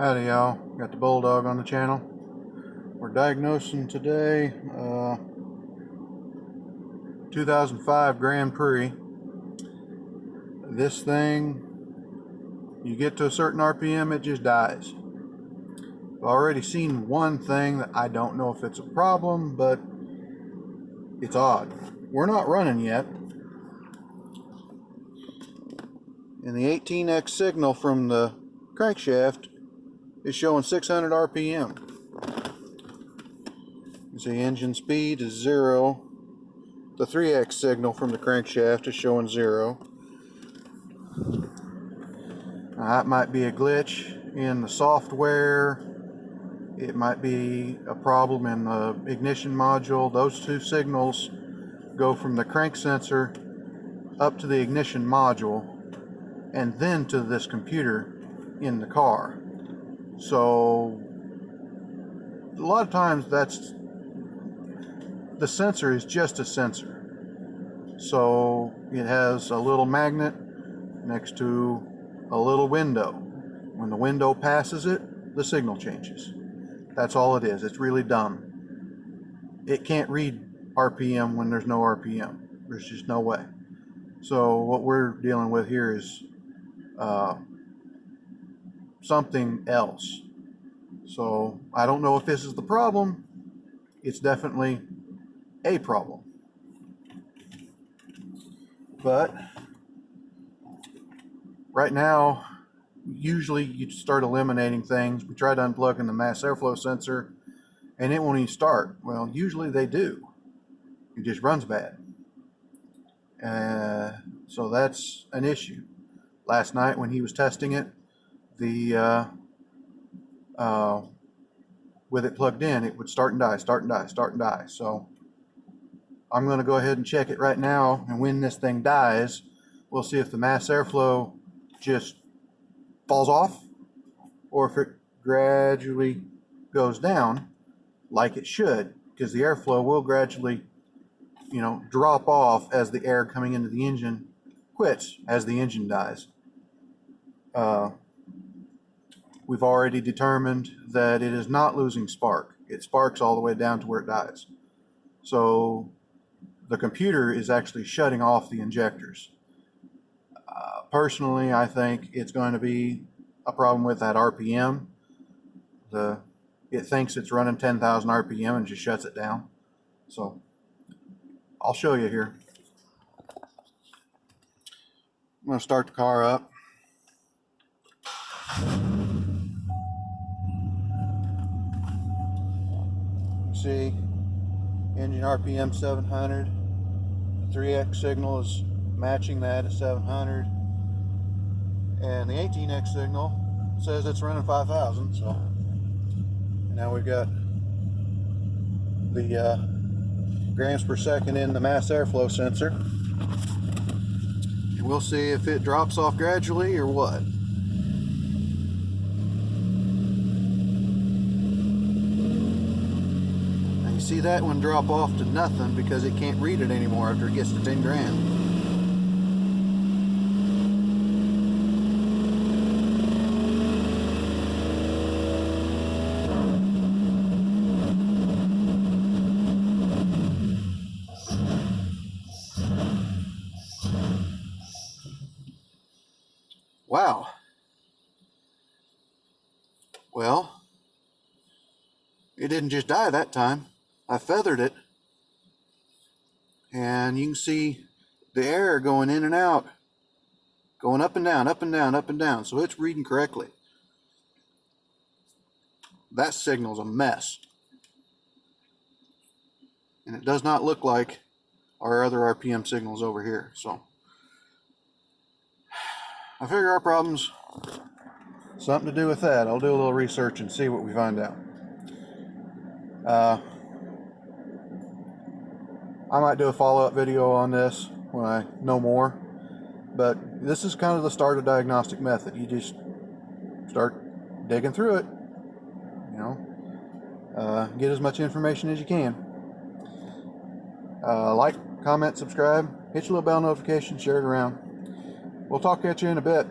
Howdy y'all, got the Bulldog on the channel. We're diagnosing today 2005 Grand Prix. This thing, you get to a certain RPM, it just dies. I've already seen one thing that I don't know if it's a problem, but it's odd. We're not running yet, and the 18x signal from the crankshaft is showing 600 RPM. You see engine speed is 0. The 3x signal from the crankshaft is showing 0. Now, that might be a glitch in the software. It might be a problem in the ignition module. Those two signals go from the crank sensor up to the ignition module and then to this computer in the car. So a lot of times the sensor is just a sensor. So it has a little magnet next to a little window. When the window passes it, the signal changes. That's all it is. It's really dumb. It can't read RPM when there's no RPM. There's just no way. So what we're dealing with here is something else. So I don't know if this is the problem. It's definitely a problem. But right now, usually you start eliminating things. We tried unplugging the mass airflow sensor and it won't even start. Well, usually they do. It just runs bad. So that's an issue. Last night when he was testing it, with it plugged in, it would start and die, start and die, start and die. So I'm going to go ahead and check it right now, and when this thing dies, we'll see if the mass airflow just falls off or if it gradually goes down like it should, because the airflow will gradually, drop off as the air coming into the engine quits as the engine dies. We've already determined that it is not losing spark. It sparks all the way down to where it dies. So the computer is actually shutting off the injectors. Personally, I think it's going to be a problem with that RPM. It thinks it's running 10,000 RPM and just shuts it down. So I'll show you here. I'm going to start the car up. See, engine RPM 700. The 3x signal is matching that at 700, and the 18x signal says it's running 5,000. So now we've got the grams per second in the mass airflow sensor, and we'll see if it drops off gradually or what. See that one drop off to nothing because it can't read it anymore after it gets to 10 grand. Wow. Well, it didn't just die that time. I feathered it, and you can see the air going in and out, going up and down, up and down, up and down. So it's reading correctly. That signal's a mess, and it does not look like our other RPM signals over here. So I figure our problem's something to do with that. I'll do a little research and see what we find out. I might do a follow-up video on this when I know more, but this is kind of the start of diagnostic method. You just start digging through it, get as much information as you can. Like, comment, subscribe, hit your little bell notification, share it around. We'll talk at you in a bit.